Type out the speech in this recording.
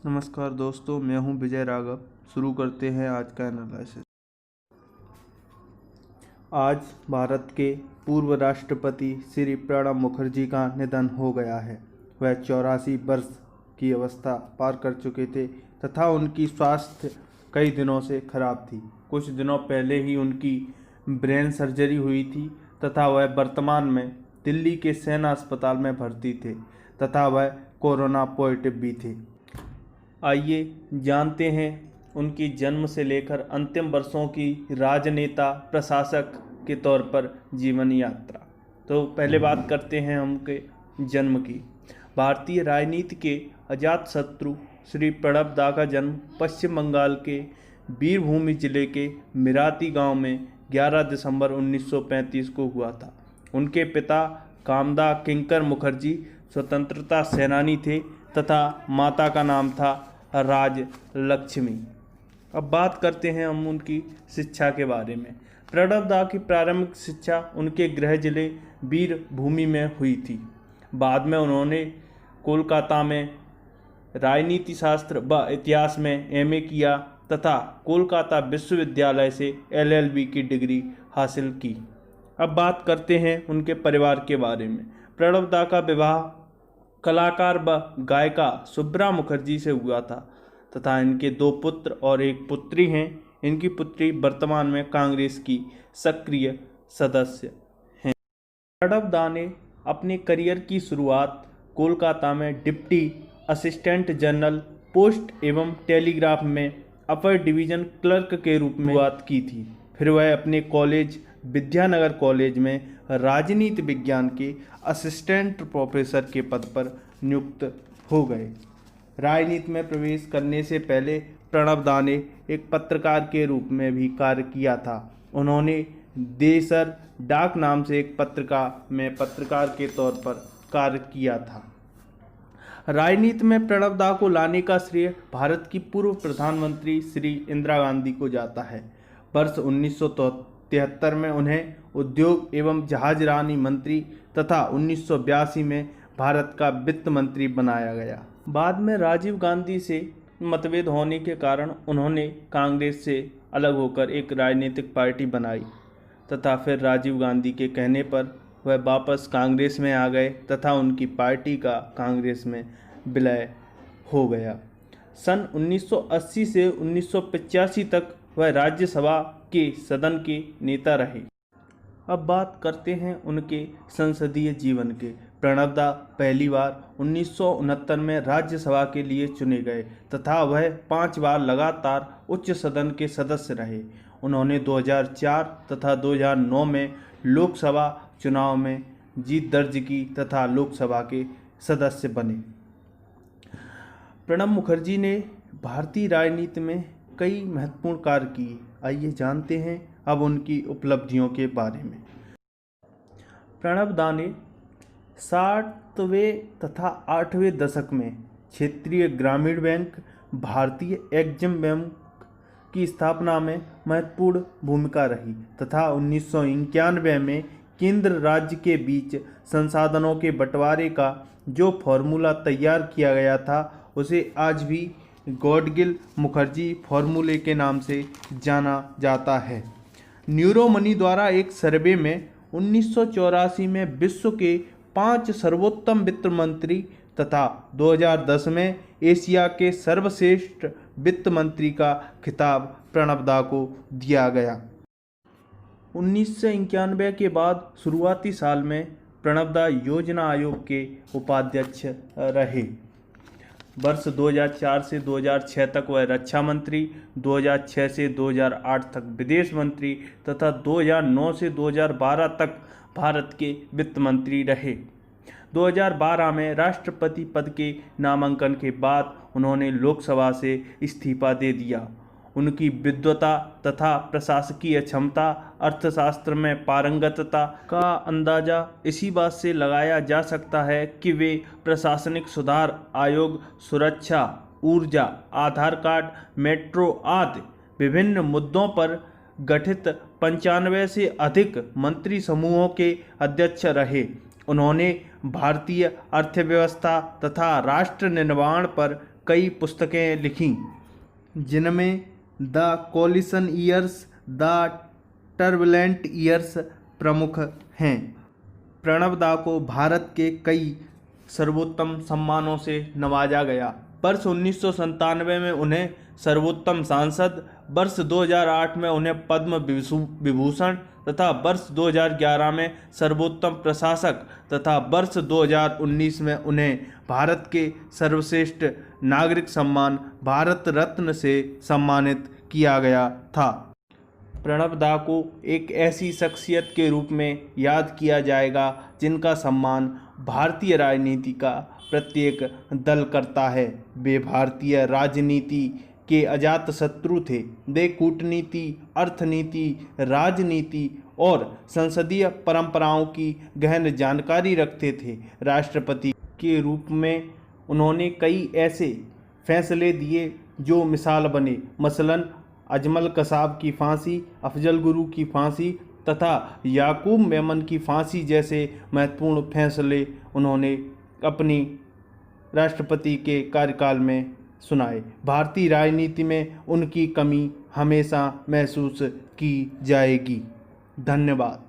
नमस्कार दोस्तों, मैं हूं विजय राघव। शुरू करते हैं आज का एनालिसिस। आज भारत के पूर्व राष्ट्रपति श्री प्रणब मुखर्जी का निधन हो गया है। वह 84 वर्ष की अवस्था पार कर चुके थे तथा उनकी स्वास्थ्य कई दिनों से खराब थी। कुछ दिनों पहले ही उनकी ब्रेन सर्जरी हुई थी तथा वह वर्तमान में दिल्ली के सेना अस्पताल में भर्ती थे तथा वह कोरोना पॉजिटिव भी थे। आइए जानते हैं उनकी जन्म से लेकर अंतिम वर्षों की राजनेता प्रशासक के तौर पर जीवन यात्रा। तो पहले बात करते हैं उनके जन्म की। भारतीय राजनीति के अजातशत्रु श्री प्रणब दा का जन्म पश्चिम बंगाल के वीरभूमि जिले के मिराती गांव में 11 दिसंबर 1935 को हुआ था। उनके पिता कामदा किंकर मुखर्जी स्वतंत्रता सेनानी थे तथा माता का नाम था राज लक्ष्मी। अब बात करते हैं हम उनकी शिक्षा के बारे में। प्रणब दा की प्रारंभिक शिक्षा उनके गृह जिले वीरभूमि में हुई थी। बाद में उन्होंने कोलकाता में राजनीति शास्त्र व इतिहास में एमए किया तथा कोलकाता विश्वविद्यालय से एलएलबी की डिग्री हासिल की। अब बात करते हैं उनके परिवार के बारे में। प्रणब दा का विवाह कलाकार व गायिका सुब्रा मुखर्जी से हुआ था तथा इनके 2 पुत्र और 1 पुत्री हैं। इनकी पुत्री वर्तमान में कांग्रेस की सक्रिय सदस्य हैं। प्रणब दा ने अपने करियर की शुरुआत कोलकाता में डिप्टी असिस्टेंट जनरल पोस्ट एवं टेलीग्राफ में अपर डिवीजन क्लर्क के रूप में शुरुआत की थी। फिर वह अपने कॉलेज विद्यानगर कॉलेज में राजनीति विज्ञान के असिस्टेंट प्रोफेसर के पद पर नियुक्त हो गए। राजनीति में प्रवेश करने से पहले प्रणब दा ने एक पत्रकार के रूप में भी कार्य किया था। उन्होंने देशर डाक नाम से एक पत्रिका में पत्रकार के तौर पर कार्य किया था। राजनीति में प्रणब दा को लाने का श्रेय भारत की पूर्व प्रधानमंत्री श्री इंदिरा गांधी को जाता है। वर्ष 1973 में उन्हें उद्योग एवं जहाजरानी मंत्री तथा 1982 में भारत का वित्त मंत्री बनाया गया। बाद में राजीव गांधी से मतभेद होने के कारण उन्होंने कांग्रेस से अलग होकर एक राजनीतिक पार्टी बनाई तथा फिर राजीव गांधी के कहने पर वह वापस कांग्रेस में आ गए तथा उनकी पार्टी का कांग्रेस में विलय हो गया। सन 1980 से 1985 तक वह राज्यसभा के सदन के नेता रहे। अब बात करते हैं उनके संसदीय जीवन के। प्रणब दा पहली बार 1969 में राज्यसभा के लिए चुने गए तथा वह 5 बार लगातार उच्च सदन के सदस्य रहे। उन्होंने 2004 तथा 2009 में लोकसभा चुनाव में जीत दर्ज की तथा लोकसभा के सदस्य बने। प्रणब मुखर्जी ने भारतीय राजनीति में कई महत्वपूर्ण कार्य किए। आइए जानते हैं अब उनकी उपलब्धियों के बारे में। प्रणब दा ने 60वें तथा 8वें दशक में क्षेत्रीय ग्रामीण बैंक, भारतीय एग्जिम बैंक की स्थापना में महत्वपूर्ण भूमिका रही तथा 1991 में केंद्र राज्य के बीच संसाधनों के बंटवारे का जो फॉर्मूला तैयार किया गया था उसे आज भी गॉडगिल मुखर्जी फॉर्मूले के नाम से जाना जाता है। न्यूरो मनी द्वारा एक सर्वे में 1984 में विश्व के 5 सर्वोत्तम वित्त मंत्री तथा 2010 में एशिया के सर्वश्रेष्ठ वित्त मंत्री का खिताब प्रणब दा को दिया गया। 1991 के बाद शुरुआती साल में प्रणब दा योजना आयोग के उपाध्यक्ष रहे। वर्ष 2004 से 2006 तक वह रक्षा मंत्री, 2006 से 2008 तक विदेश मंत्री तथा 2009 से 2012 तक भारत के वित्त मंत्री रहे। 2012 में राष्ट्रपति पद के नामांकन के बाद उन्होंने लोकसभा से इस्तीफा दे दिया। उनकी विद्वता तथा प्रशासकीय क्षमता, अर्थशास्त्र में पारंगतता का अंदाजा इसी बात से लगाया जा सकता है कि वे प्रशासनिक सुधार आयोग, सुरक्षा, ऊर्जा, आधार कार्ड, मेट्रो आदि विभिन्न मुद्दों पर गठित 95 से अधिक मंत्री समूहों के अध्यक्ष रहे। उन्होंने भारतीय अर्थव्यवस्था तथा राष्ट्र निर्माण पर कई पुस्तकें लिखीं, जिनमें the coalition years, the turbulent years प्रमुख हैं। प्रणब दा को भारत के कई सर्वोत्तम सम्मानों से नवाजा गया। वर्ष 1997 में उन्हें सर्वोत्तम सांसद, वर्ष 2008 में उन्हें पद्म विभूषण तथा वर्ष 2011 में सर्वोत्तम प्रशासक तथा वर्ष 2019 में उन्हें भारत के सर्वश्रेष्ठ नागरिक सम्मान भारत रत्न से सम्मानित किया गया था। प्रणब दा को एक ऐसी शख्सियत के रूप में याद किया जाएगा जिनका सम्मान भारतीय राजनीति का प्रत्येक दल करता है। वे भारतीय राजनीति के अजात शत्रु थे। वे कूटनीति, अर्थनीति, राजनीति और संसदीय परंपराओं की गहन जानकारी रखते थे। राष्ट्रपति के रूप में उन्होंने कई ऐसे फैसले दिए जो मिसाल बने, मसलन अजमल कसाब की फांसी, अफजल गुरु की फांसी तथा याकूब मेमन की फांसी जैसे महत्वपूर्ण फैसले उन्होंने अपनी राष्ट्रपति के कार्यकाल में सुनाए। भारतीय राजनीति में उनकी कमी हमेशा महसूस की जाएगी। धन्यवाद।